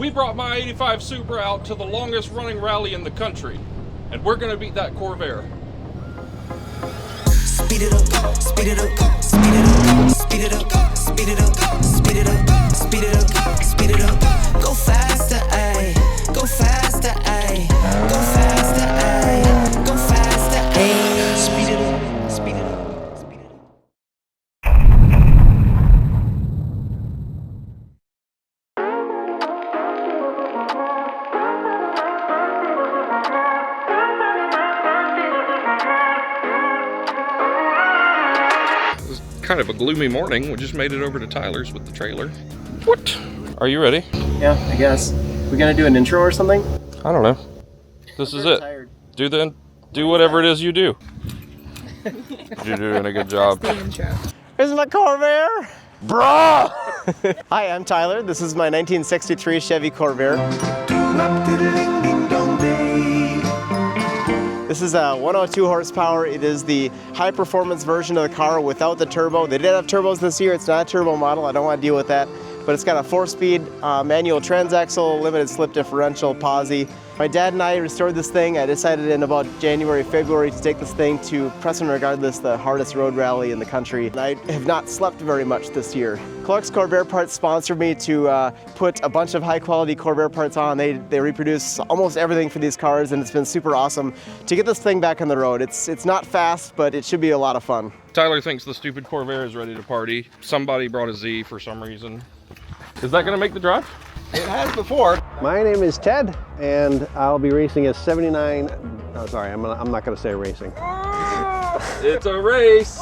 we brought my 85 Supra out to the longest running rally in the country, and we're gonna beat that Corvair. Speed it up, speed it up, speed it up, speed it up, speed it up, speed it up, speed it up, speed it up. Go faster, ayy. Go faster, ayy. Go faster, ayy. Go faster, ayy. Speed it up, speed it up, speed it up. Kind of a gloomy morning. We just made it over to Tyler's with the trailer. What? Are you ready? Yeah, I guess. We gonna do an intro or something? I don't know. This is it. Tired. Do whatever it is you do. You're doing a good job. That's the intro. Here's my Corvair! Bruh! Hi, I'm Tyler. This is my 1963 Chevy Corvair. This is a 102 horsepower. It is the high performance version of the car without the turbo. They did have turbos this year. It's not a turbo model. I don't want to deal with that. But it's got a 4-speed manual transaxle, limited slip differential, posi. My dad and I restored this thing. I decided in about January, February to take this thing to Preston Regardless, the hardest road rally in the country. And I have not slept very much this year. Clark's Corvair Parts sponsored me to put a bunch of high quality Corvair parts on. They reproduce almost everything for these cars, and it's been super awesome to get this thing back on the road. It's not fast, but it should be a lot of fun. Tyler thinks the stupid Corvair is ready to party. Somebody brought a Z for some reason. Is that gonna make the drive? It has before. My name is Ted, and I'll be racing a 79. Oh, sorry, I'm not going to say racing. It's a race.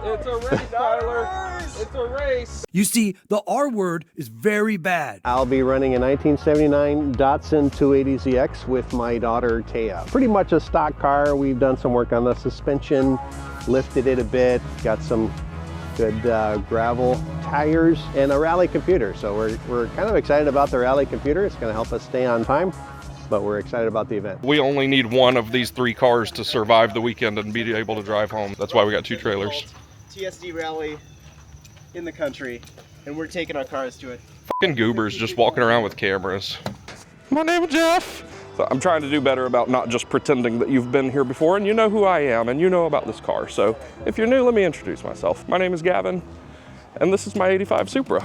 It's a race, Tyler. It's a race. You see, the R word is very bad. I'll be running a 1979 Datsun 280ZX with my daughter Taya. Pretty much a stock car. We've done some work on the suspension, lifted it a bit, got some good gravel tires and a rally computer. So we're kind of excited about the rally computer. It's going to help us stay on time, but we're excited about the event. We only need one of these 3 cars to survive the weekend and be able to drive home. That's why we got 2 trailers. TSD rally in the country, and we're taking our cars to it. Fucking goobers just walking around with cameras. My name is Jeff. So I'm trying to do better about not just pretending that you've been here before and you know who I am and you know about this car. So if you're new, let me introduce myself. My name is Gavin, and this is my 85 Supra.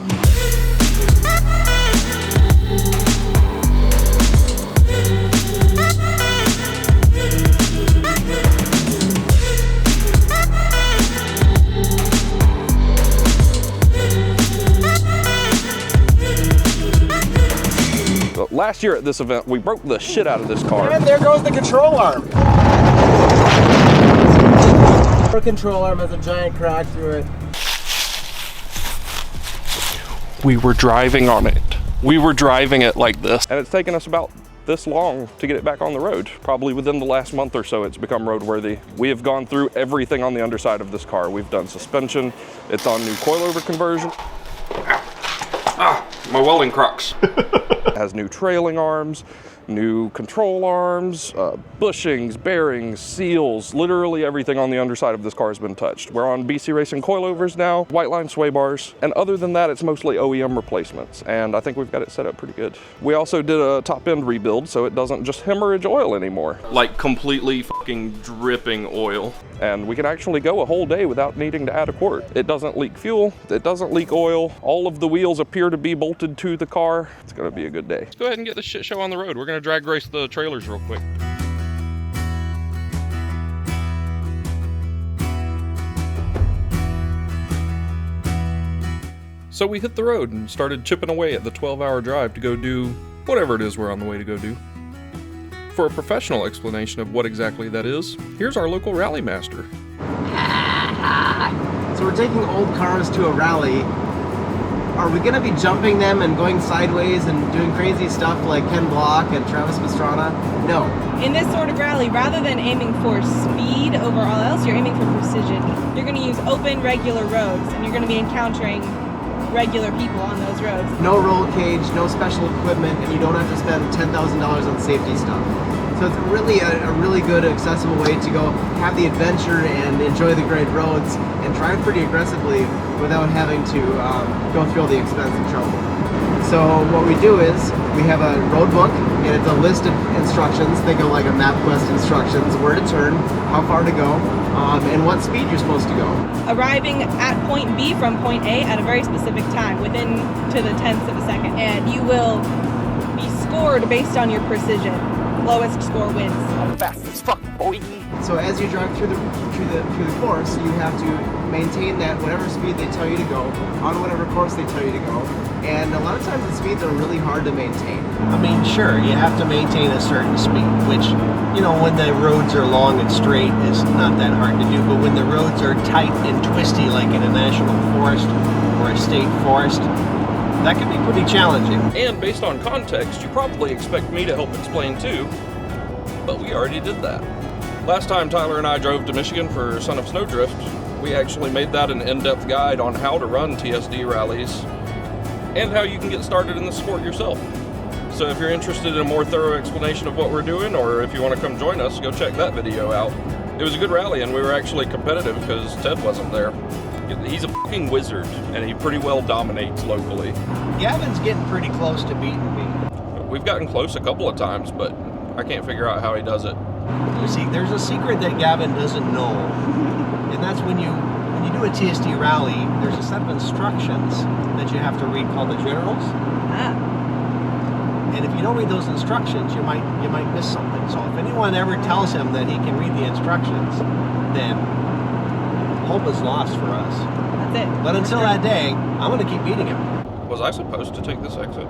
Last year at this event, we broke the shit out of this car. And there goes the control arm. Our control arm has a giant crack through it. We were driving on it. We were driving it like this. And it's taken us about this long to get it back on the road. Probably within the last month or so, it's become roadworthy. We have gone through everything on the underside of this car. We've done suspension. It's on new coilover conversion. Ah, my welding crux. It has new trailing arms, new control arms, bushings, bearings, seals, literally everything on the underside of this car has been touched. We're on BC Racing coilovers now, white line sway bars, and other than that, it's mostly OEM replacements, and I think we've got it set up pretty good. We also did a top end rebuild so it doesn't just hemorrhage oil anymore. Like completely fucking dripping oil. And we can actually go a whole day without needing to add a quart. It doesn't leak fuel, it doesn't leak oil, all of the wheels appear to be bolted to the car. It's gonna be a good day. Let's go ahead and get this shit show on the road. We're gonna drag race the trailers real quick. So we hit the road and started chipping away at the 12-hour drive to go do whatever it is we're on the way to go do. For a professional explanation of what exactly that is, here's our local rally master. So we're taking old cars to a rally. Are we gonna be jumping them and going sideways and doing crazy stuff like Ken Block and Travis Pastrana? No. In this sort of rally, rather than aiming for speed over all else, you're aiming for precision. You're going to use open, regular roads, and you're going to be encountering regular people on those roads. No roll cage, no special equipment, and you don't have to spend $10,000 on safety stuff. So it's really a really good, accessible way to go have the adventure and enjoy the great roads and drive pretty aggressively without having to go through all the expense and trouble. So what we do is we have a road book, and it's a list of instructions. Think of like a MapQuest instructions: where to turn, how far to go, and what speed you're supposed to go. Arriving at point B from point A at a very specific time, within to the tenths of a second, and you will be scored based on your precision. Lowest score wins. I'm fast as fuck, boy. So as you drive through the course, you have to maintain that whatever speed they tell you to go on whatever course they tell you to go. And a lot of times the speeds are really hard to maintain. I mean, sure, you have to maintain a certain speed, which, you know, when the roads are long and straight is not that hard to do, but when the roads are tight and twisty, like in a national forest or a state forest, that can be pretty challenging. And based on context, you probably expect me to help explain too, but we already did that. Last time Tyler and I drove to Michigan for Son of Snowdrift, we actually made that an in-depth guide on how to run TSD rallies and how you can get started in the sport yourself. So if you're interested in a more thorough explanation of what we're doing, or if you want to come join us, go check that video out. It was a good rally, and we were actually competitive because Ted wasn't there. He's a fucking wizard, and he pretty well dominates locally. Gavin's getting pretty close to beating me. We've gotten close a couple of times, but I can't figure out how he does it. You see, there's a secret that Gavin doesn't know, and that's when you do a TSD rally, there's a set of instructions that you have to read called the generals. And if you don't read those instructions, you might miss something. So if anyone ever tells him that he can read the instructions, then hope is lost for us. That's it. But until that day, I'm going to keep beating him. Was I supposed to take this exit?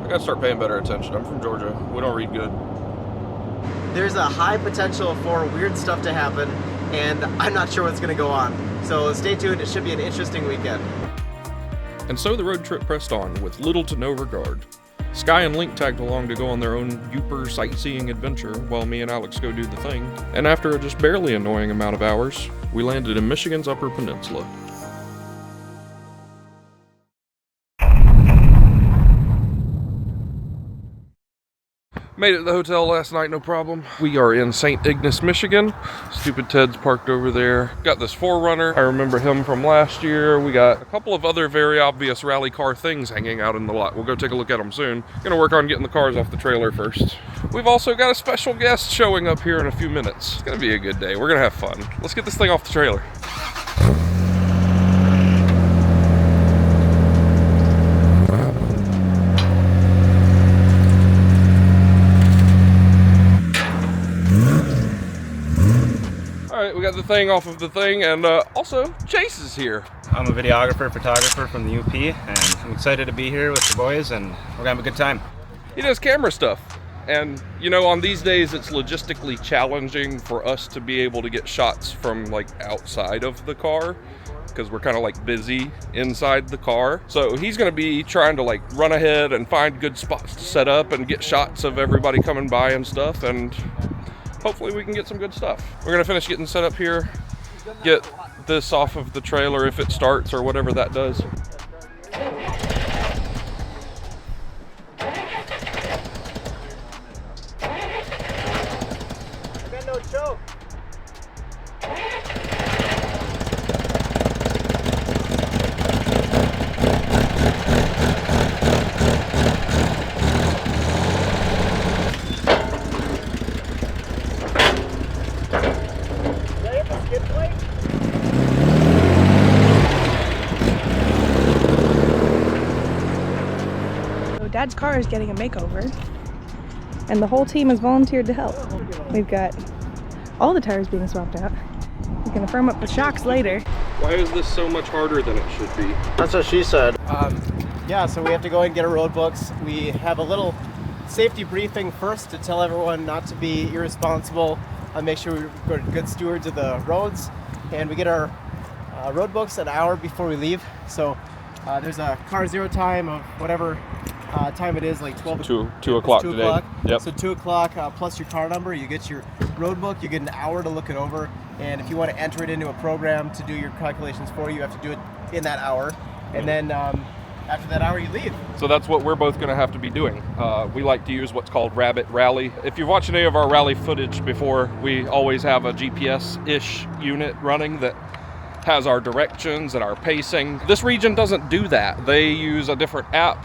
I gotta start paying better attention. I'm from Georgia. We don't read good. There's a high potential for weird stuff to happen, and I'm not sure what's going to go on. So stay tuned. It should be an interesting weekend. And so the road trip pressed on with little to no regard. Sky and Link tagged along to go on their own Uper sightseeing adventure while me and Alex go do the thing. And after a just barely annoying amount of hours, we landed in Michigan's Upper Peninsula. Made it to the hotel last night, no problem. We are in St. Ignace, Michigan. Stupid Ted's parked over there. Got this 4Runner. I remember him from last year. We got a couple of other very obvious rally car things hanging out in the lot. We'll go take a look at them soon. Gonna work on getting the cars off the trailer first. We've also got a special guest showing up here in a few minutes. It's gonna be a good day. We're gonna have fun. Let's get this thing off the trailer. We got the thing off of the thing, and also Chase is here. I'm a videographer, photographer from the UP, and I'm excited to be here with the boys, and we're gonna have a good time. He does camera stuff, and you know, on these days it's logistically challenging for us to be able to get shots from like outside of the car because we're kind of like busy inside the car. So he's gonna be trying to like run ahead and find good spots to set up and get shots of everybody coming by and stuff, and hopefully we can get some good stuff. We're gonna finish getting set up here, get this off of the trailer if it starts or whatever that does. Dad's car is getting a makeover, and the whole team has volunteered to help. We've got all the tires being swapped out. We're gonna firm up the shocks later. Why is this so much harder than it should be? That's what she said. Yeah, so we have to go and get our road books. We have a little safety briefing first to tell everyone not to be irresponsible and make sure we're good stewards of the roads. And we get our road books an hour before we leave. So there's a car zero time of whatever time it is, like 12 2 o'clock today. 2 o'clock. Yep. So 2 o'clock plus your car number, you get your road book, you get an hour to look it over, and if you want to enter it into a program to do your calculations for you, you have to do it in that hour, and then after that hour you leave. So that's what we're both going to have to be doing. We like to use what's called Rabbit Rally. If you've watched any of our rally footage before, we always have a GPS-ish unit running that has our directions and our pacing. This region doesn't do that. They use a different app,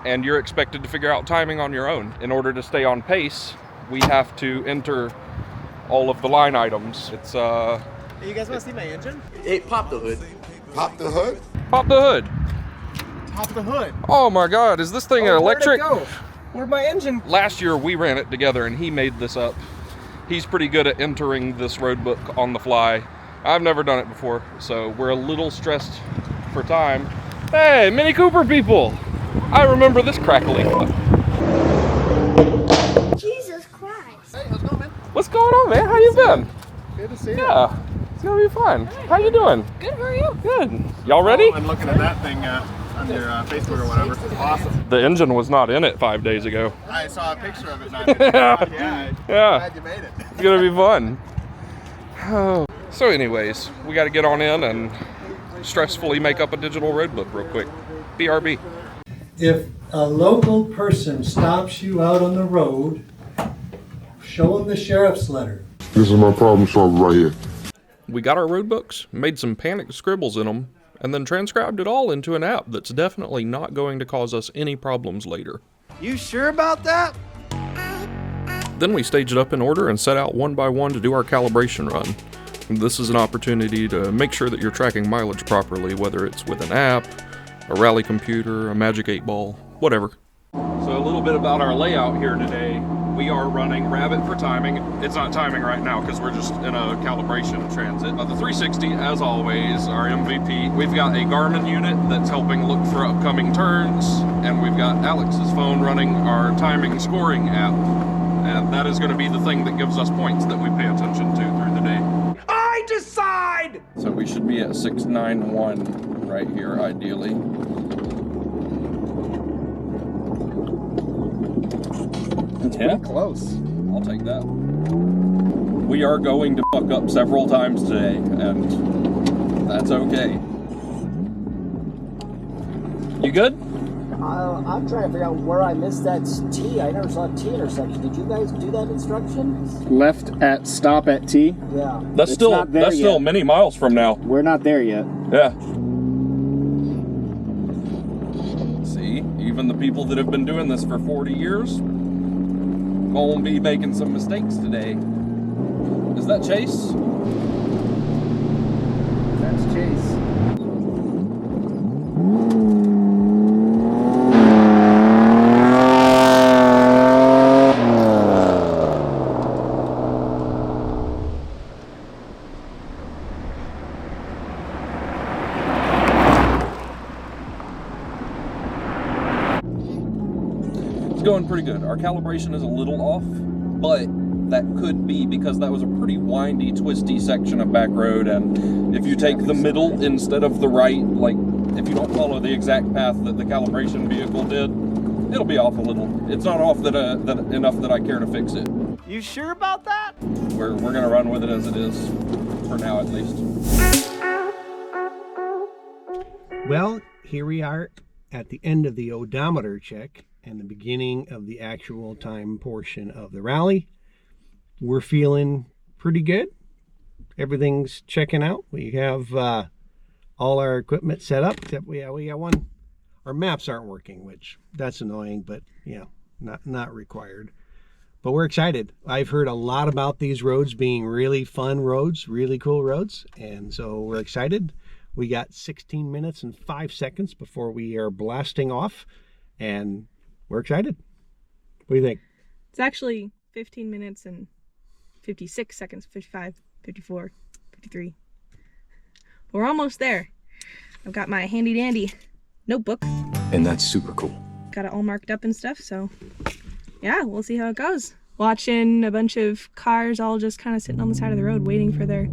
and you're expected to figure out timing on your own. In order to stay on pace, we have to enter all of the line items. It's Hey, you guys want to see my engine? Hey, pop the hood. Pop the hood? Pop the hood. Pop the hood. Oh my God, is this thing electric? Where'd it go? Where'd my engine? Last year we ran it together and he made this up. He's pretty good at entering this road book on the fly. I've never done it before, so we're a little stressed for time. Hey, Mini Cooper people! I remember this crackling. Jesus Christ. Hey, how's it going, man? What's going on, man? How you been? Good to see you. Yeah, it's gonna be fun. How you doing? Good, how are you? Good. Y'all ready? I'm looking at that thing on your Facebook or whatever. Awesome. The engine was not in it 5 days ago. I saw a picture of it. Yeah. Glad you made it. It's gonna be fun. Oh. So anyways, we gotta get on in and stressfully make up a digital road book real quick. BRB. If a local person stops you out on the road, show them the sheriff's letter. This is my problem solver right here. We got our road books, made some panicked scribbles in them, and then transcribed it all into an app that's definitely not going to cause us any problems later. You sure about that? Then we staged it up in order and set out one by one to do our calibration run. This is an opportunity to make sure that you're tracking mileage properly, whether it's with an app, a rally computer, a Magic 8 Ball, whatever. So a little bit about our layout here today. We are running Rabbit for timing. It's not timing right now because we're just in a calibration transit. The 360, as always, our MVP. We've got a Garmin unit that's helping look for upcoming turns, and we've got Alex's phone running our timing scoring app. And that is going to be the thing that gives us points that we pay attention to through the day. I decide! So we should be at 691 right here, ideally. Yeah, Close. I'll take that. We are going to fuck up several times today, and that's okay. You good? I'm trying to figure out where I missed that T. I never saw a T intersection. Did you guys do that instruction? Left at stop at T. Yeah. That's It's still not there that's still yet. many miles from now. We're not there yet. Yeah. See, even the people that have been doing this for 40 years gonna be making some mistakes today. Is that Chase? That's Chase. Going pretty good. Our calibration is a little off, but that could be because that was a pretty windy, twisty section of back road, and if you take the middle instead of the right, like if you don't follow the exact path that the calibration vehicle did, it'll be off a little. It's not off that enough that I care to fix it. You sure about that? We're gonna run with it as it is, for now at least. Well, here we are at the end of the odometer check and the beginning of the actual time portion of the rally. We're feeling pretty good. Everything's checking out. We have all our equipment set up, except we got one. Our maps aren't working, which that's annoying, but yeah, not required. But we're excited. I've heard a lot about these roads being really fun roads, really cool roads, and so we're excited. We got 16 minutes and 5 seconds before we are blasting off, and we're excited. What do you think? It's actually 15 minutes and 56 seconds, 55, 54, 53. But we're almost there. I've got my handy dandy notebook. And that's super cool. Got it all marked up and stuff, so yeah, we'll see how it goes. Watching a bunch of cars all just kind of sitting on the side of the road waiting for their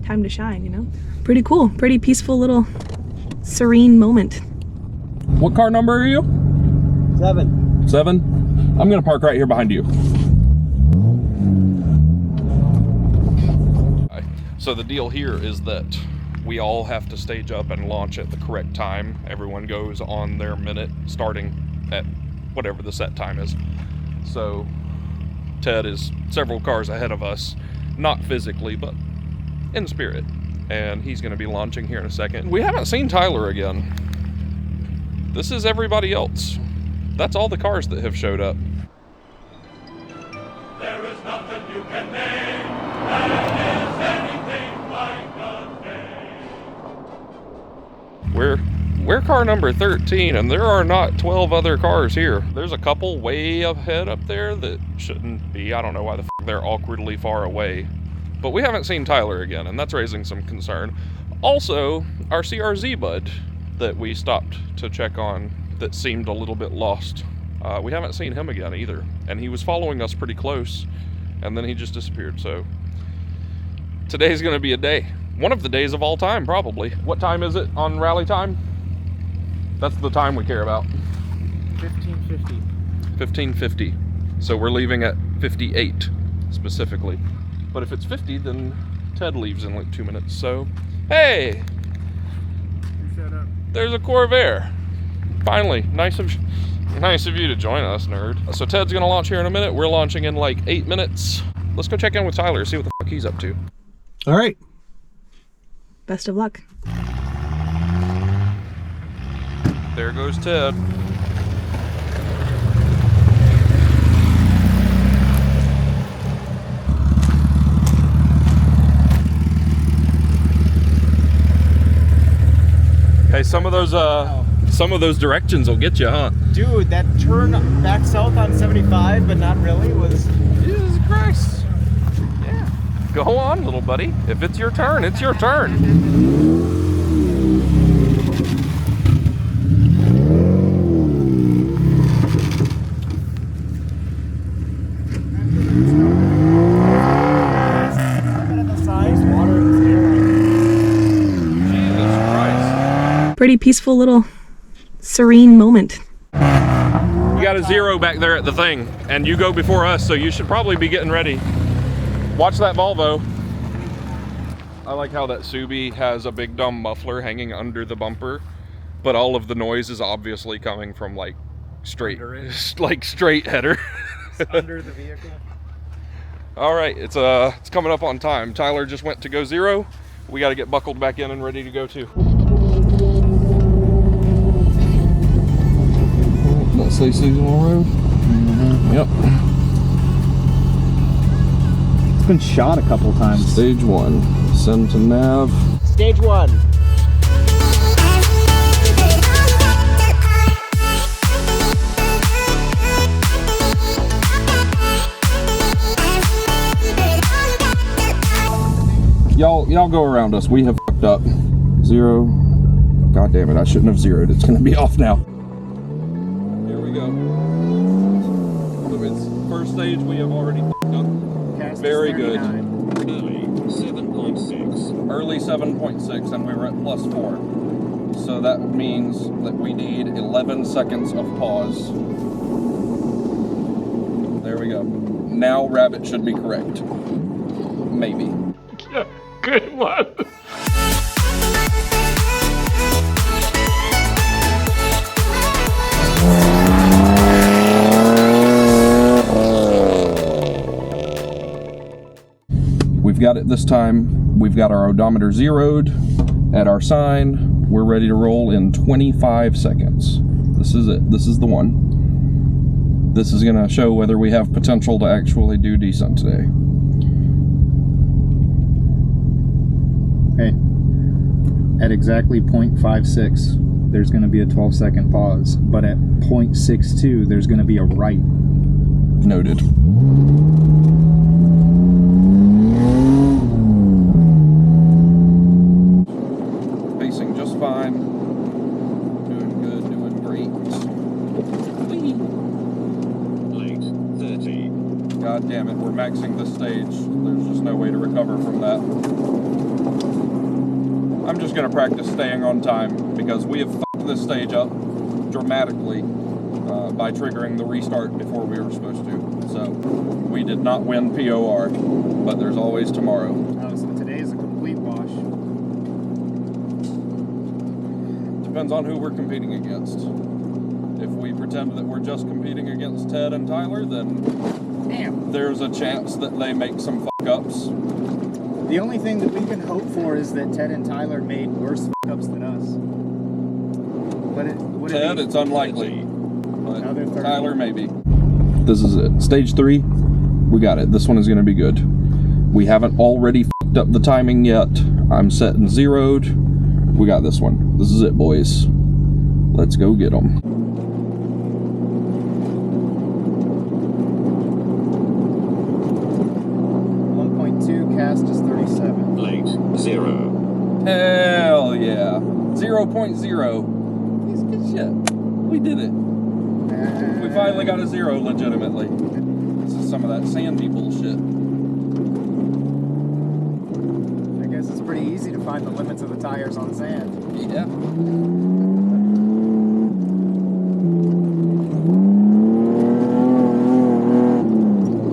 time to shine, you know? Pretty cool, pretty peaceful little serene moment. What car number are you? 7. 7? I'm gonna park right here behind you. So the deal here is that we all have to stage up and launch at the correct time. Everyone goes on their minute starting at whatever the set time is. So Ted is several cars ahead of us, not physically, but in spirit. and he's gonna be launching here in a second. We haven't seen Tyler again. This is everybody else. That's all the cars that have showed up. There is nothing you can name that is anything like a day. We're car number 13, and there are not 12 other cars here. There's a couple way ahead up there that shouldn't be. I don't know why the f they're awkwardly far away. But we haven't seen Tyler again, and that's raising some concern. Also, our CRZ bud that we stopped to check on that seemed a little bit lost. We haven't seen him again either. And he was following us pretty close, and then he just disappeared. So today's gonna be a day. One of the days of all time, probably. What time is it on rally time? That's the time we care about. 15:50. 15:50. So we're leaving at 58 specifically. But if it's 50, then Ted leaves in like 2 minutes. So, hey! There's a Corvair. Finally, nice of you to join us, nerd. So Ted's gonna launch here in a minute. We're launching in like 8 minutes. Let's go check in with Tyler, see what the fuck he's up to. All right. Best of luck. There goes Ted. Hey, some of those directions will get you, huh? Dude, that turn back south on 75, but not really, was... Jesus Christ. Yeah. Go on, little buddy. If it's your turn, it's your turn. Pretty peaceful little serene moment. You got a 0 back there at the thing, and you go before us, so you should probably be getting ready. Watch that Volvo. I like how that Subi has a big dumb muffler hanging under the bumper, but all of the noise is obviously coming from like straight header. Under the vehicle. All right, it's coming up on time. Tyler just went to go 0. We got to get buckled back in and ready to go too. Let's say seasonal road. Yep. It's been shot a couple times. Stage 1. Send to nav. Stage 1. Y'all go around us. We have fucked up. 0. God damn it, I shouldn't have zeroed. It's gonna be off now. Here we go. So it's first stage we have already fucked up. Very good. Early 7.6. Early 7.6, and we were at +4. So that means that we need 11 seconds of pause. There we go. Now Rabbit should be correct. Maybe. Good one. We've got it this time. We've got our odometer zeroed at our sign. We're ready to roll in 25 seconds. This is it. This is the one. This is gonna show whether we have potential to actually do decent today. Okay. At exactly 0.56, there's going to be a 12-second pause, but at 0.62, there's going to be a right. Noted. Pacing just fine. Doing good, doing great. Late 30. God damn it, we're maxing this stage. There's just no way to recover from that. I'm just gonna practice staying on time because we have fucked this stage up dramatically by triggering the restart before we were supposed to. So we did not win POR, but there's always tomorrow. So today is a complete wash. Depends on who we're competing against. If we pretend that we're just competing against Ted and Tyler, then there's a chance that they make some fuck ups. The only thing that we can hope for is that Ted and Tyler made worse fuck-ups than us. But Ted, it's unlikely. But Now they're 30. Tyler, maybe. This is it. Stage 3, we got it. This one is going to be good. We haven't already fucked up the timing yet. I'm setting zeroed. We got this one. This is it, boys. Let's go get them. 1.2 cast is 37. Late 0. Hell yeah. 0.0. Piece of shit. We did it. We finally got a 0 legitimately. This is some of that sandy bullshit. I guess it's pretty easy to find the limits of the tires on sand. Yeah.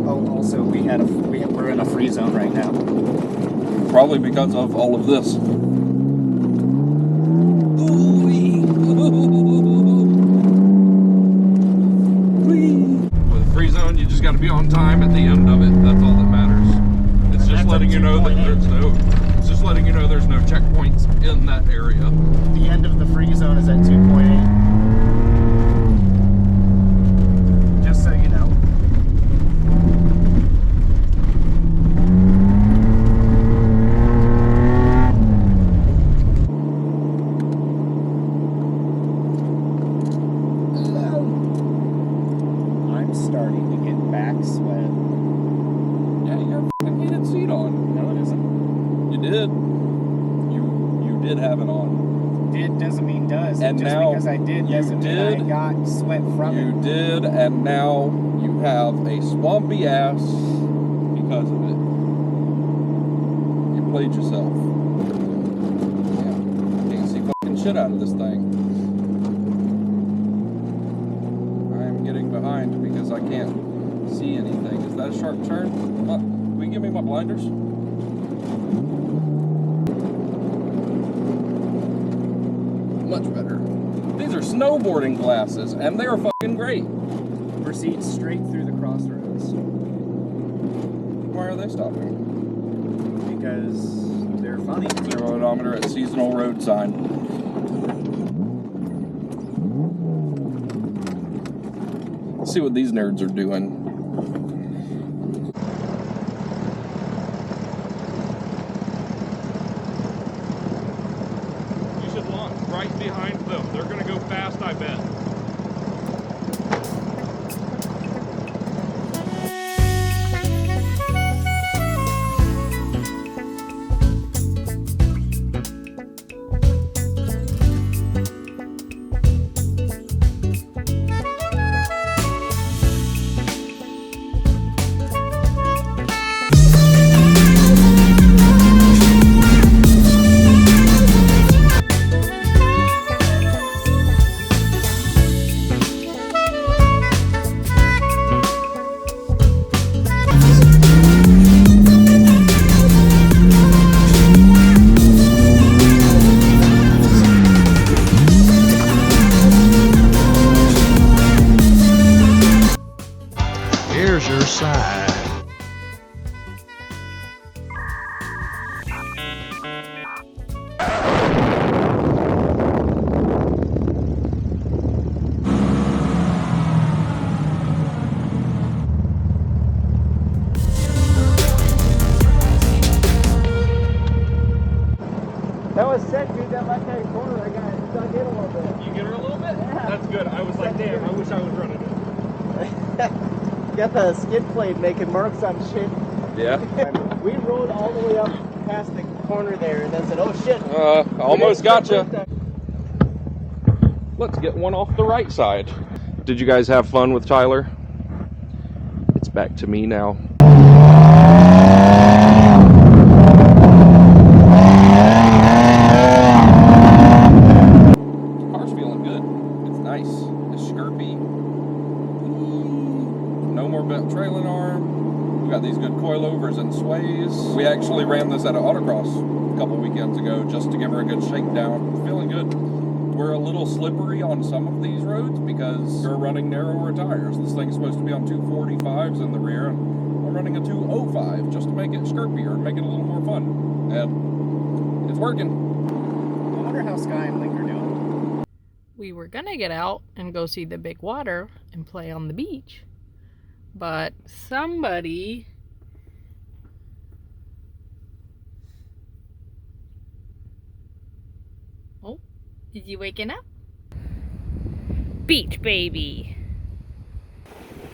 Oh, also we're in a free zone right now. Probably because of all of this. With a free zone, you just got to be on time at the end of it. That's all that matters. It's just letting you know that there's no. It's just letting you know there's no checkpoints in that area. The end of the free zone is at 2.8. Just so you know. I'm starting to get back sweat. Yeah, you got a fucking heated seat on. No, it isn't. You did. You did have it on. Did doesn't mean does. And Just now because I did doesn't mean I got sweat from it. You did, and now you have a swampy ass because of it. You played yourself. Yeah, can't see fucking shit out of this thing. I am getting behind because I can't see anything. Is that a sharp turn? Will you give me my blinders? Much better. These are snowboarding glasses, and they're fucking great. Proceed straight through the crossroads. Why are they stopping? Because they're funny. 0 odometer at seasonal road sign. Let's see what these nerds are doing. You should launch right behind them. They're gonna go fast, I bet. Here's your sign. That was sick, dude. That left-hand corner, I got dug in a little bit. You get her a little bit? Yeah. That's good. I was like, damn, I wish I was running it. Got the skid plate making marks on shit. Yeah. We rode all the way up past the corner there and then said, oh shit. Almost got you. Let's get one off the right side. Did you guys have fun with Tyler? It's back to me now. Car's feeling good. It's nice. It's skirpy. No more bent trailing arm. We got these good coilovers and sways. We actually ran this at an autocross a couple weekends ago just to give her a good shakedown. Feeling good. We're a little slippery on some of these roads because we're running narrower tires. This thing's supposed to be on 245s in the rear, and I'm running a 205 just to make it skirpier and make it a little more fun. And it's working. I wonder how Sky and Link are doing. We were gonna get out and go see the big water and play on the beach, but somebody oh, is you waking up? Beach baby.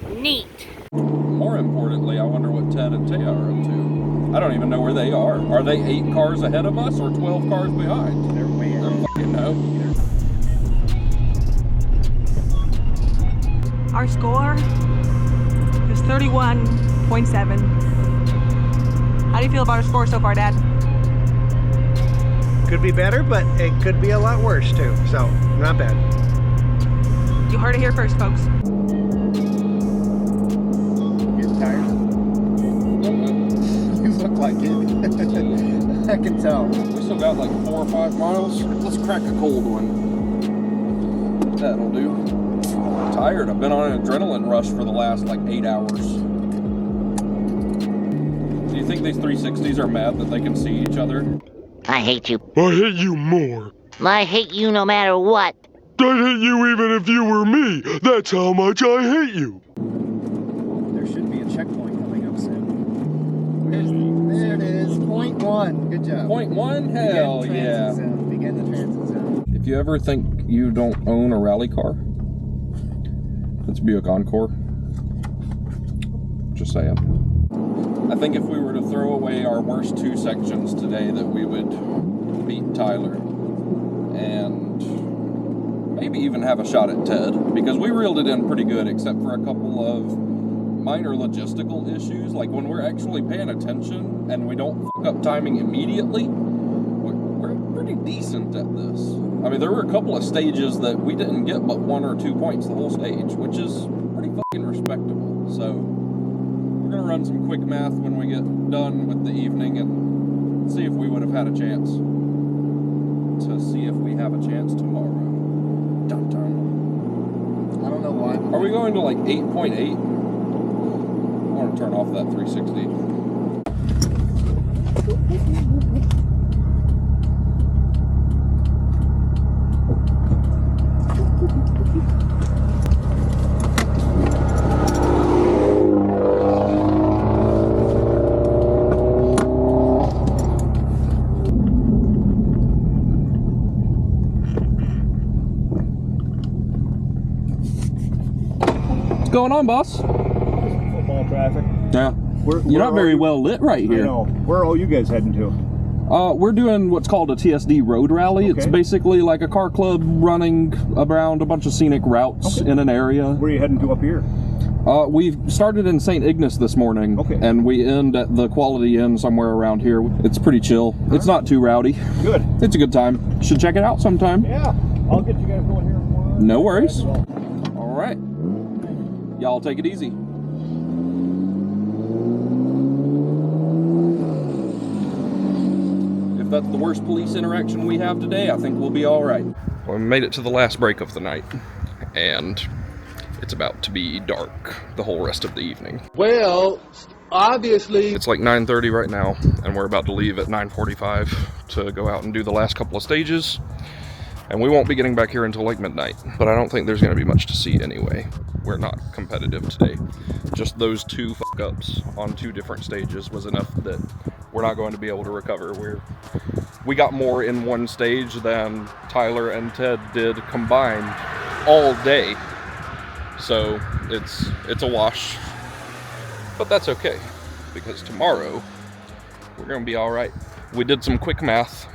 Neat. More importantly, I wonder what Ted and Taya are up to. I don't even know where they are. Are they 8 cars ahead of us or 12 cars behind? They're way ahead. I don't fucking know. Our score is 31.7. How do you feel about our score so far, Dad? Could be better, but it could be a lot worse too. So, not bad. You heard it here first, folks. Getting tired? You look like it. I can tell. We still got like 4 or 5 miles. Let's crack a cold one. That'll do. I'm tired. I've been on an adrenaline rush for the last like 8 hours. Do you think these 360s are mad that they can see each other? I hate you. I hate you more. I hate you no matter what. I'd hate you even if you were me. That's how much I hate you. There should be a checkpoint coming up soon. There it is. Point 1. Good job. Point 1? Hell yeah. Begin the transit zone. If you ever think you don't own a rally car, it's Buick Encore. Just saying. I think if we were to throw away our worst 2 sections today, that we would beat Tyler and maybe even have a shot at Ted, because we reeled it in pretty good except for a couple of minor logistical issues. Like when we're actually paying attention and we don't fuck up timing immediately, we're pretty decent at this. I mean, there were a couple of stages that we didn't get but 1 or 2 points the whole stage, which is pretty fucking respectable. So we're gonna run some quick math when we get done with the evening and see if we would have had a chance to see if we have a chance tomorrow. Dun dun. I don't know why. Are we going to like 8.8? I want to turn off that 360. What's going on, boss? Football traffic. Yeah. You're not very well lit right here. I know. Where are all you guys heading to? We're doing what's called a TSD road rally. Okay. It's basically like a car club running around a bunch of scenic routes in an area. Where are you heading to up here? We've started in St. Ignace this morning, and we end at the Quality Inn somewhere around here. It's pretty chill. It's not too rowdy. Good. It's a good time. Should check it out sometime. Yeah. I'll get you guys going here tomorrow. No worries. All right. Y'all take it easy. If that's the worst police interaction we have today, I think we'll be all right. Well, we made it to the last break of the night, and it's about to be dark the whole rest of the evening. Well, obviously. It's like 9:30 right now, and we're about to leave at 9:45 to go out and do the last couple of stages. And we won't be getting back here until like midnight, but I don't think there's gonna be much to see anyway. We're not competitive today. Just those 2 fuck-ups on 2 different stages was enough that we're not going to be able to recover. We got more in one stage than Tyler and Ted did combined all day. So it's a wash, but that's okay, because tomorrow we're gonna be all right. We did some quick math,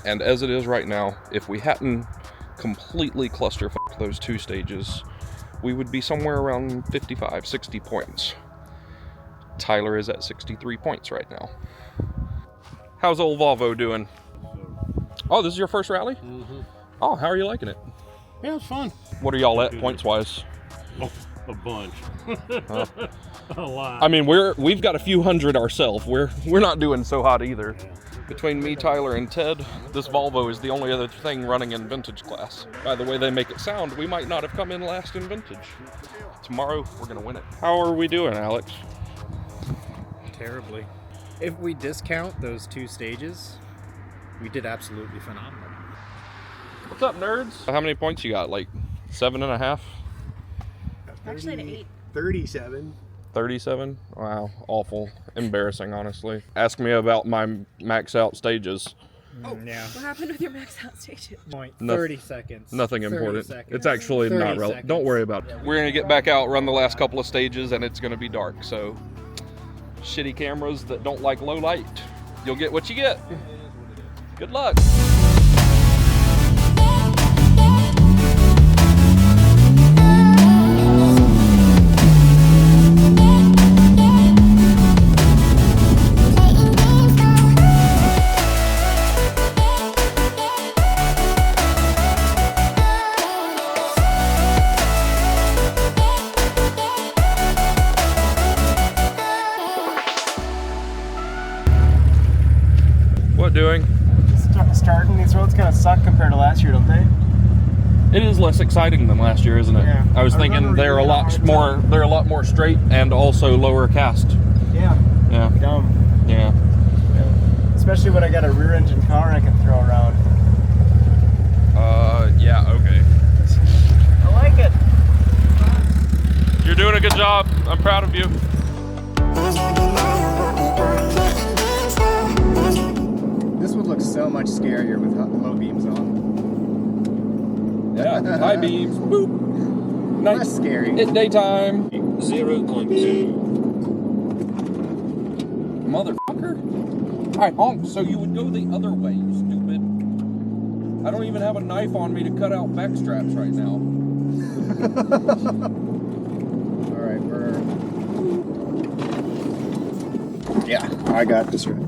and as it is right now, if we hadn't completely clusterfucked those 2 stages, we would be somewhere around 55, 60 points. Tyler is at 63 points right now. How's old Volvo doing? Oh, this is your first rally? Mm-hmm. Oh, how are you liking it? Yeah, it's fun. What are y'all at points-wise? Oh, a bunch. A lot. I mean, we've got a few hundred ourselves. We're not doing so hot either. Yeah. Between me, Tyler, and Ted, this Volvo is the only other thing running in vintage class. By the way they make it sound, we might not have come in last in vintage. Tomorrow, we're gonna win it. How are we doing, Alex? terribly. If we discount those 2 stages, we did absolutely phenomenal. What's up, nerds? How many points you got? Like 7.5? Actually, an 8. 37. 37? Wow, awful. Embarrassing, honestly. Ask me about my max out stages. Oh, yeah. What happened with your max out stages? 30 seconds. Nothing 30 important. seconds. It's actually not relevant. Don't worry about it. We're gonna get back out, run the last couple of stages, and it's gonna be dark. So, shitty cameras that don't like low light, you'll get what you get. Good luck. What doing? Starting these roads kind of suck compared to last year, don't they? It is less exciting than last year, isn't it? Yeah. I was thinking they're a lot more straight and also lower cast. Yeah. Yeah. Dumb. Yeah. Especially when I got a rear engine car I can throw around. Yeah, okay. I like it. You're doing a good job. I'm proud of you. This would look so much scarier with low beams on. Yeah, high beams. Boop. Nice. Less scary. At daytime. 0.2. Motherfucker. I honked so you would go the other way, you stupid. I don't even have a knife on me to cut out back straps right now. Alright, yeah, I got this right.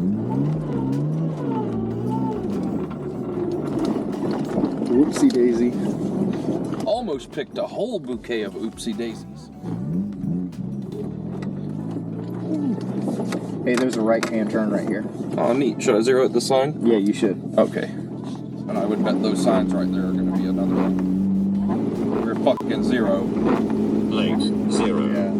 Whoopsie daisy. Almost picked a whole bouquet of oopsie daisies. Hey, there's a right-hand turn right here. Oh, neat. Should I zero at the sign? Yeah, you should. Okay. And I would bet those signs right there are going to be another one. We're fucking zero. Late. 0. Yeah.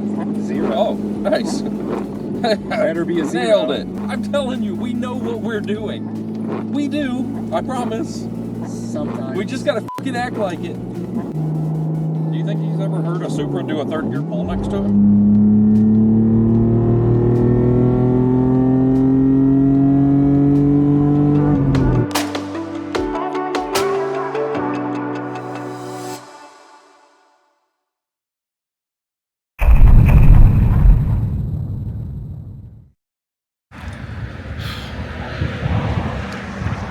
0. Oh, nice. Better be a 0. Nailed it. I'm telling you, we know what we're doing. We do. I promise. Sometimes. We just gotta fucking act like it. Do you think he's ever heard a Supra do a third gear pull next to him?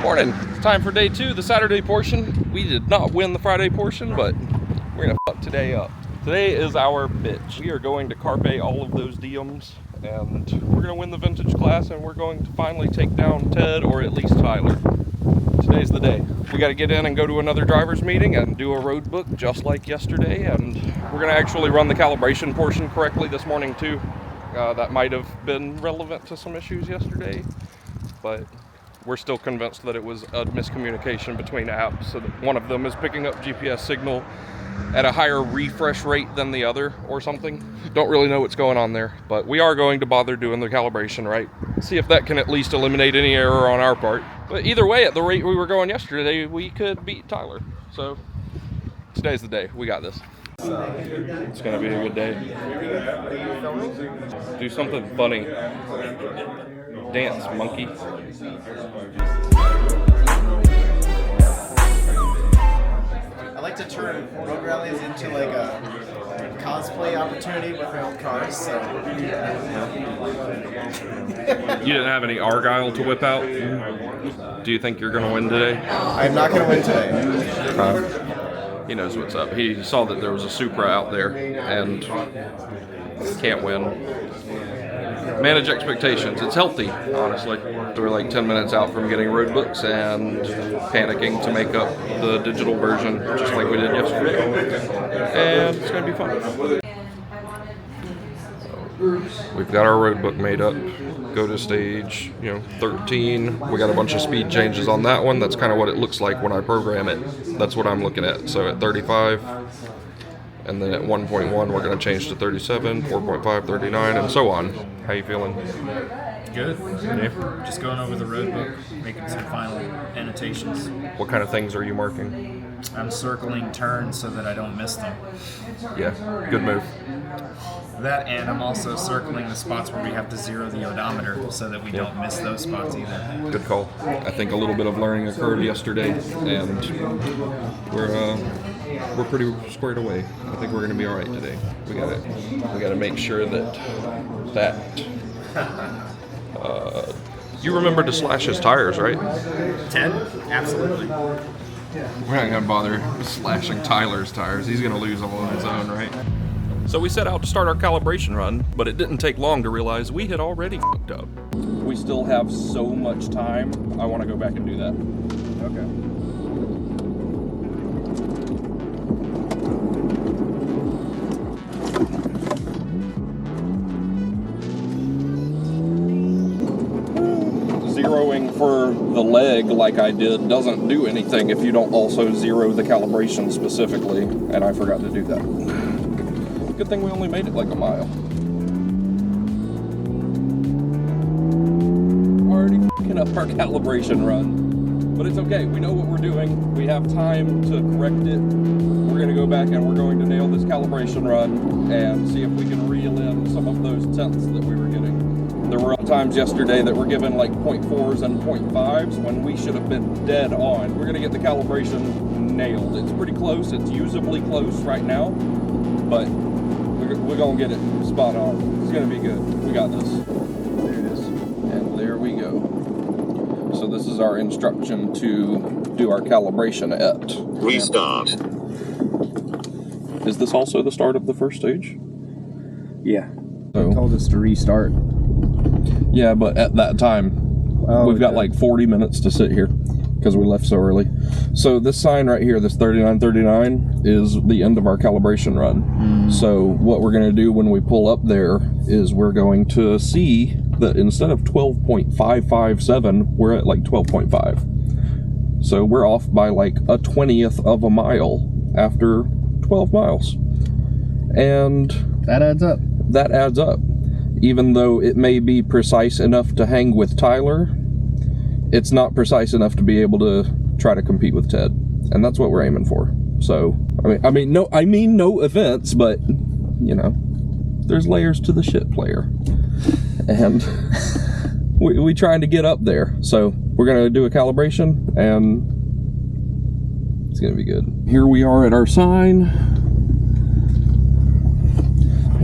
Morning. It's time for day 2, the Saturday portion. We did not win the Friday portion, but we're gonna fuck today up. Today is our bitch. We are going to carpe all of those DMs, and we're gonna win the vintage class, and we're going to finally take down Ted, or at least Tyler. Today's the day. We gotta get in and go to another driver's meeting and do a road book just like yesterday, and we're gonna actually run the calibration portion correctly this morning too. That might have been relevant to some issues yesterday, but we're still convinced that it was a miscommunication between apps, so that one of them is picking up GPS signal at a higher refresh rate than the other or something. Don't really know what's going on there, but we are going to bother doing the calibration, right? See if that can at least eliminate any error on our part. But either way, at the rate we were going yesterday, we could beat Tyler. So today's the day. We got this. It's gonna be a good day. Do something funny. Dance, monkey. I like to turn road rallies into like a cosplay opportunity with my old cars, so. You didn't have any Argyle to whip out? Do you think you're gonna win today? I'm not gonna win today. He knows what's up. He saw that there was a Supra out there and can't win. Manage expectations. It's healthy, honestly. We're like 10 minutes out from getting road books and panicking to make up the digital version just like we did yesterday. And it's going to be fun. We've got our road book made up. Go to stage, 13. We got a bunch of speed changes on that one. That's kind of what it looks like when I program it. That's what I'm looking at. So at 35, And then at 1.1, we're going to change to 37, 4.5, 39, and so on. How you feeling? Good. Yeah. Just going over the road book, making some final annotations. What kind of things are you marking? I'm circling turns so that I don't miss them. Yeah, good move. That, and I'm also circling the spots where we have to zero the odometer so that we don't miss those spots either. Good call. I think a little bit of learning occurred yesterday, and we're pretty squared away. I think we're going to be all right today. We got to make sure that you remember to slash his tires, right? Ted? Absolutely. We're not going to bother slashing Tyler's tires. He's going to lose all on his own, right? So we set out to start our calibration run, but it didn't take long to realize we had already fucked up. We still have so much time. I want to go back and do that. Okay. Zeroing for the leg like I did doesn't do anything if you don't also zero the calibration specifically, and I forgot to do that. Good thing we only made it like a mile. Already f***ing up our calibration run, but it's okay. We know what we're doing. We have time to correct it. We're going to go back and we're going to nail this calibration run and see if we can reel in some of those tenths that we were getting. There were times yesterday that were given like 0.4s and 0.5s when we should have been dead on. We're going to get the calibration nailed. It's pretty close. It's usably close right now, but we're going to get it spot on. It's going to be good. We got this. There it is. And there we go. So this is our instruction to do our calibration at. Restart. Is this also the start of the first stage? Yeah. So, It told us to restart. Yeah, but at that time, we've got like 40 minutes to sit here because we left so early. So this sign right here, this 3939, is the end of our calibration run. So what we're going to do when we pull up there is we're going to see that instead of 12.557, we're at like 12.5. So we're off by like a 20th of a mile after 12 miles. And that adds up. That adds up. Even though it may be precise enough to hang with Tyler, it's not precise enough to be able to try to compete with Ted. And that's what we're aiming for. So, I mean no offense, but, you know, there's layers to the shit player. And we trying to get up there. So we're going to do a calibration and it's going to be good. Here we are at our sign.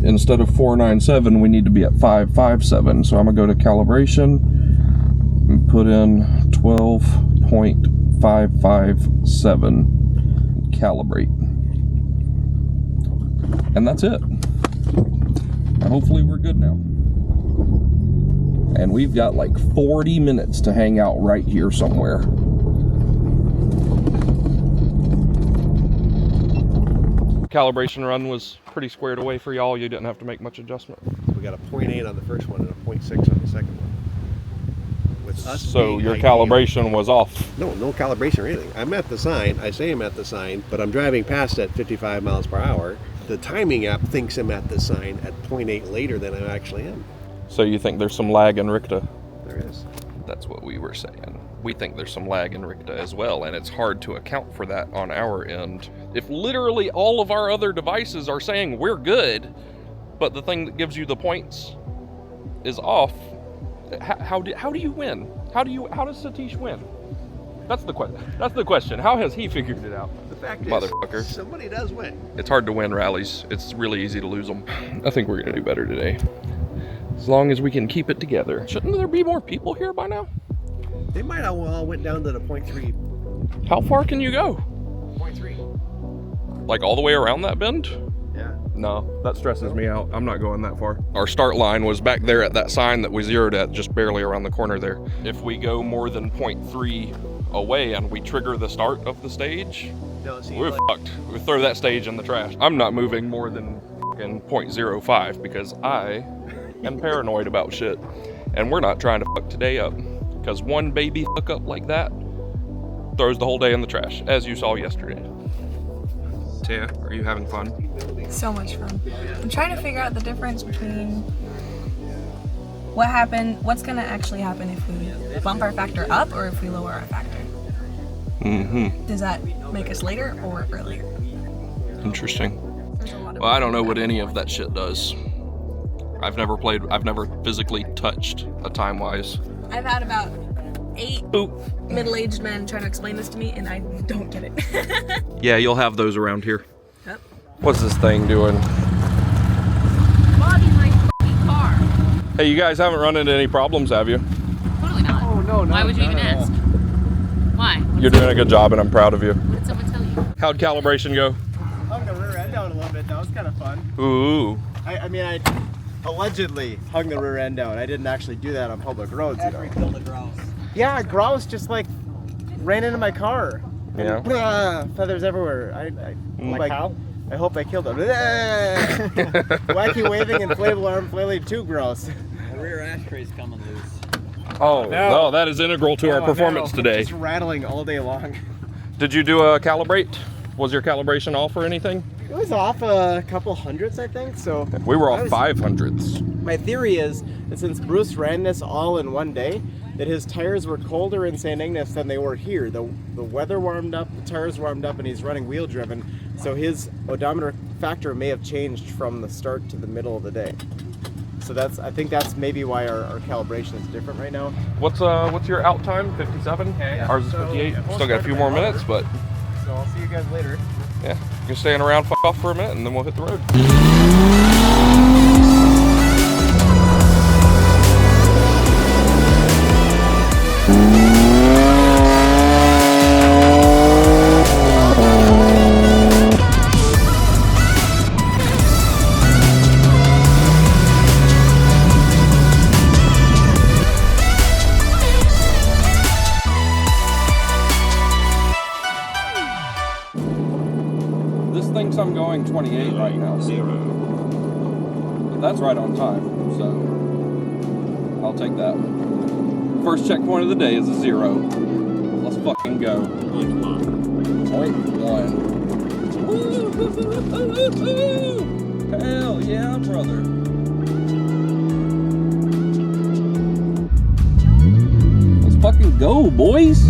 Instead of 497, we need to be at 557. So I'm gonna go to calibration and put in 12.557, calibrate. And that's it. And hopefully we're good now. And we've got like 40 minutes to hang out right here somewhere. Calibration run was pretty squared away for y'all. You didn't have to make much adjustment. We got a 0.8 on the first one and a 0.6 on the second one. With us so your calibration was off? No calibration or anything. I'm at the sign. I say I'm at the sign, but I'm driving past at 55 miles per hour. The timing app thinks I'm at the sign at 0.8 later than I actually am. So you think there's some lag in Richta? There is. That's what we were saying. We think there's some lag in Richta as well, and it's hard to account for that on our end. If literally all of our other devices are saying we're good, but the thing that gives you the points is off, how do you win? How does Satish win? That's the question. How has he figured it out? The fact Motherfucker. is, somebody does win. It's hard to win rallies. It's really easy to lose them. I think we're gonna do better today. As long as we can keep it together. Shouldn't there be more people here by now? They might have all went down to the 0.3. How far can you go? 0.3. Like all the way around that bend? Yeah. No, that stresses me out. I'm not going that far. Our start line was back there at that sign that we zeroed at, just barely around the corner there. If we go more than 0.3 away and we trigger the start of the stage, we're fucked. We throw that stage in the trash. I'm not moving more than 0.05 because I am paranoid about shit. And we're not trying to fuck today up. Because one baby fuck up like that throws the whole day in the trash, as you saw yesterday. Taya, are you having fun? So much fun. I'm trying to figure out the difference between what's gonna actually happen if we bump our factor up or if we lower our factor. Does that make us later or earlier? Interesting. Well, I don't know what any of that shit does. I've never physically touched a time-wise. I've had about 8 middle-aged men trying to explain this to me, and I don't get it. Yeah, you'll have those around here. Yep. What's this thing doing? Bobby's my f***ing car. Hey, you guys haven't run into any problems, have you? Totally not. Oh, no, Why would you even ask? Why? You're doing a good job, and I'm proud of you. What did someone tell you? How'd calibration go? Hung the rear end out a little bit. That was kind of fun. Ooh. I mean, I allegedly hung the rear end down. I didn't actually do that on public roads. After he killed a grouse. Yeah, grouse just like ran into my car. Yeah. Feathers everywhere. I hope I killed him. Wacky waving inflatable arm flailing 2 grouse. The rear ashtray's coming loose. Oh, no, that is integral to our performance today. Just rattling all day long. Did you do a calibrate? Was your calibration off or anything? It was off a couple hundredths, I think. So we were off 500ths. My theory is that since Bruce ran this all in one day, that his tires were colder in St. Ignace than they were here. The weather warmed up, the tires warmed up, and he's running wheel driven. So his odometer factor may have changed from the start to the middle of the day. So I think that's maybe why our calibration is different right now. What's your out time? 57? Yeah. Ours is 58. Still got a few more minutes, but so I'll see you guys later. yeah, you're staying around, fuck off for a minute, and then we'll hit the road. This thinks I'm going 28 right now. 0. But that's right on time, so I'll take that. First checkpoint of the day is a 0. Let's fucking go. 0.1. Hell yeah, brother. Let's fucking go, boys.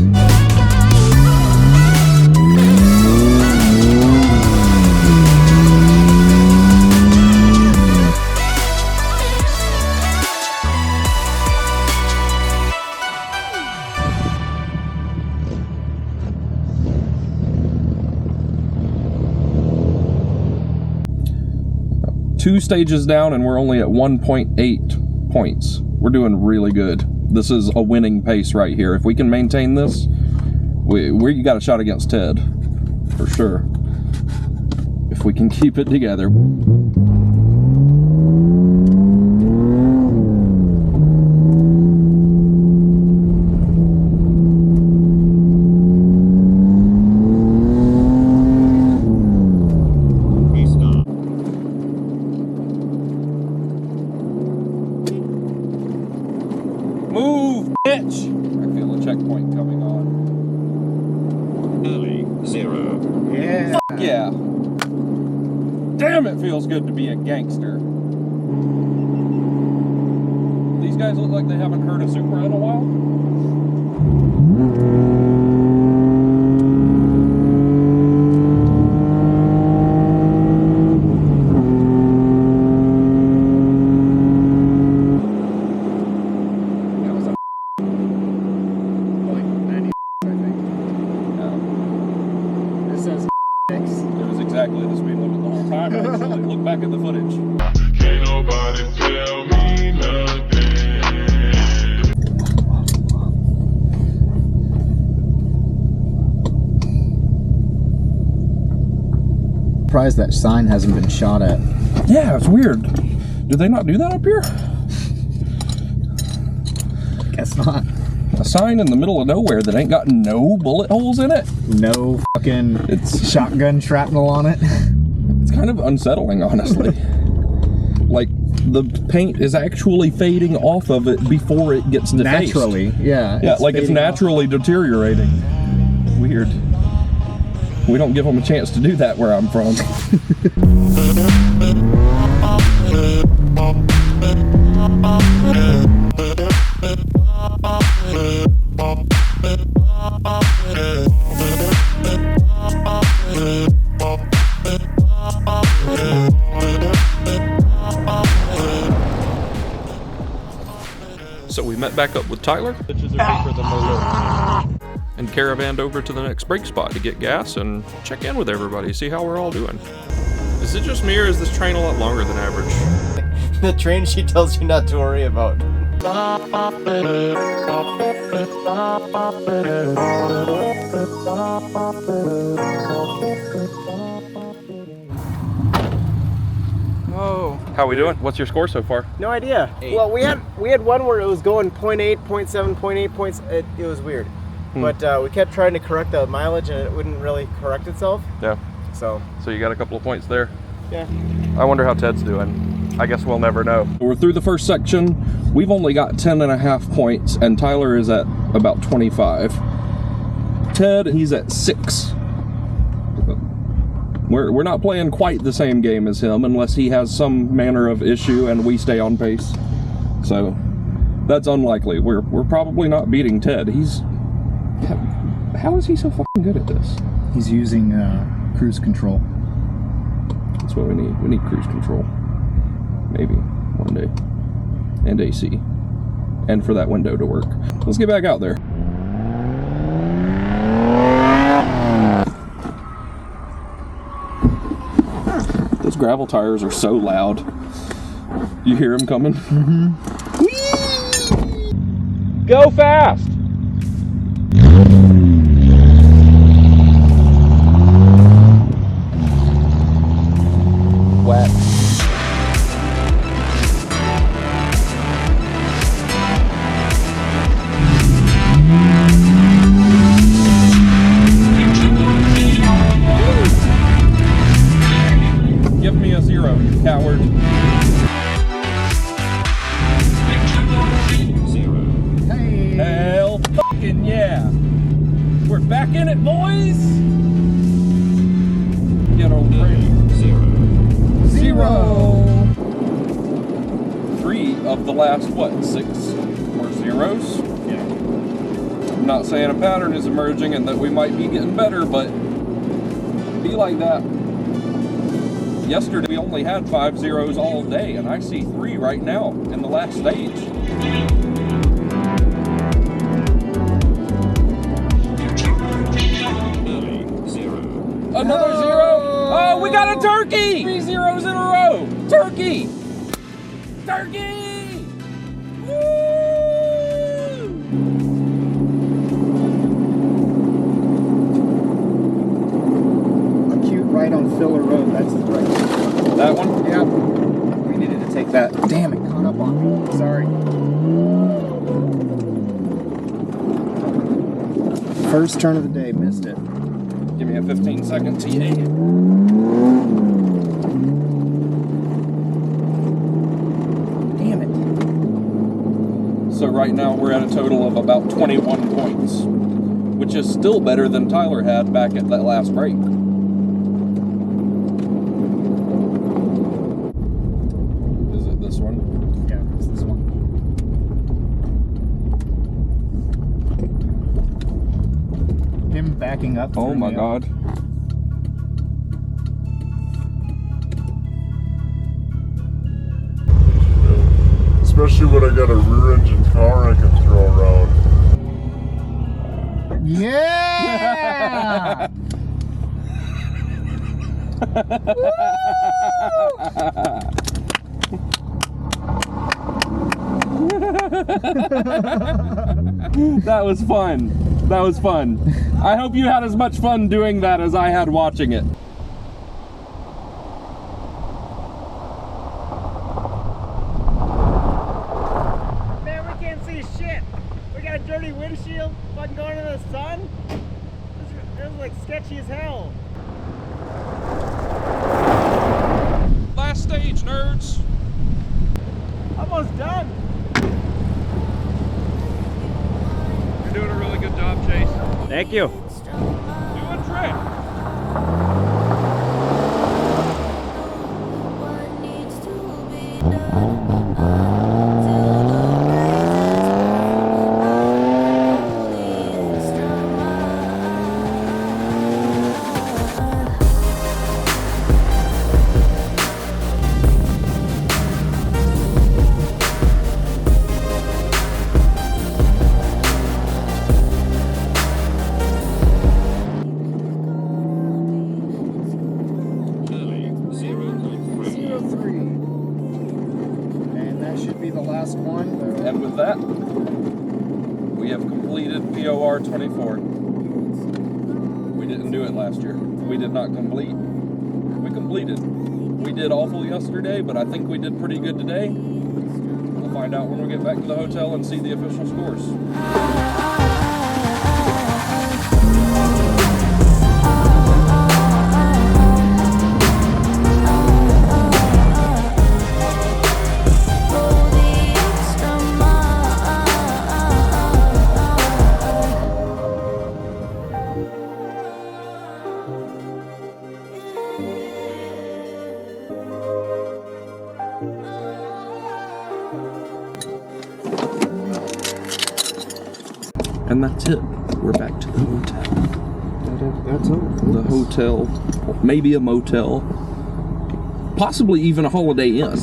Two stages down and we're only at 1.8 points. We're doing really good. This is a winning pace right here. If we can maintain this, we got a shot against Ted, for sure. If we can keep it together. Move, bitch! I feel a checkpoint coming on. Early 0. Yeah. Fuck yeah. Damn, it feels good to be a gangster. These guys look like they haven't heard a Supra in a while. Exactly the speed limit the whole time. Actually, look back at the footage. Can't nobody tell me nothing. Surprised that sign hasn't been shot at. Yeah, it's weird. Do they not do that up here? Guess not. A sign in the middle of nowhere that ain't got no bullet holes in it? No fucking shotgun shrapnel on it. It's kind of unsettling, honestly. Like, the paint is actually fading off of it before it gets defaced. Naturally, yeah. Yeah, like it's naturally deteriorating. Weird. We don't give them a chance to do that where I'm from. So we met back up with Tyler and caravanned over to the next brake spot to get gas and check in with everybody, see how we're all doing. Is it just me or is this train a lot longer than average? The train she tells you not to worry about. Oh. How we doing? What's your score so far? No idea. 8. Well, we had one where it was going 0.8, 0.7, 0.8, it was weird. But we kept trying to correct the mileage and it wouldn't really correct itself. Yeah. So you got a couple of points there. Yeah. I wonder how Ted's doing. I guess we'll never know. We're through the first section. We've only got 10.5 points and Tyler is at about 25. Ted, he's at 6. We're not playing quite the same game as him unless he has some manner of issue and we stay on pace. So that's unlikely. We're probably not beating Ted. How is he so fucking good at this? He's using cruise control. That's what we need. We need cruise control. Maybe one day. And AC. And for that window to work. Let's get back out there. Those gravel tires are so loud. You hear them coming? Mm-hmm. Go fast! Wet. Give me a 0, you coward. 0. Hey! Hell fucking yeah! We're back in it, boys! Get old train. 0. 3 of the last, what, 6 were zeros? Yeah. I'm not saying a pattern is emerging and that we might be getting better, but be like that. Yesterday we only had 5 zeros all day, and I see 3 right now in the last stage. Another 0. Oh, we got a turkey! 3 zeros in a row. Turkey! Turkey! Woo! Acute right on Filler Road. That's the right. That one? Yeah. We needed to take that. Damn it, caught up on me. Sorry. First turn of the day, missed it. Give me a 15-second TA. Damn it. So right now we're at a total of about 21 points, which is still better than Tyler had back at that last break. Is it this one? Yeah, it's this one. Him backing up. Oh my god. Especially when I got a rear engine car I can throw around. Yeah! That was fun. That was fun. I hope you had as much fun doing that as I had watching it. Man, we can't see shit. We got a dirty windshield, fucking going in the sun. This is like sketchy as hell. Last stage, nerds. Almost done. You're doing a really good job, Chase. Thank you. Do a trick. And with that, we have completed POR 24. We didn't do it last year. We did not complete. We completed. We did awful yesterday, but I think we did pretty good today. We'll find out when we get back to the hotel and see the official scores. And that's it. We're back to the hotel. That's all. The hotel, maybe a motel, possibly even a Holiday Inn.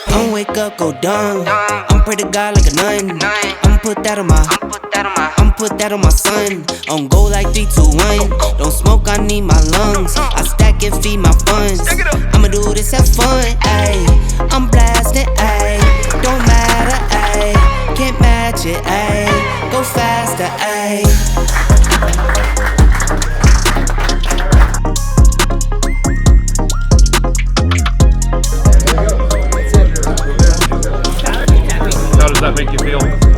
I'ma wake up, go dumb. I'm pretty guy like a nun. I'ma put that on my son. On go like 3, 2, 1. Don't smoke, I need my lungs. I stack and feed my funds. I'ma do this, have fun, ayy. I'm blasting, ayy. Don't matter, ayy. Can't match it, ayy. Go faster, ayy. How does that make you feel?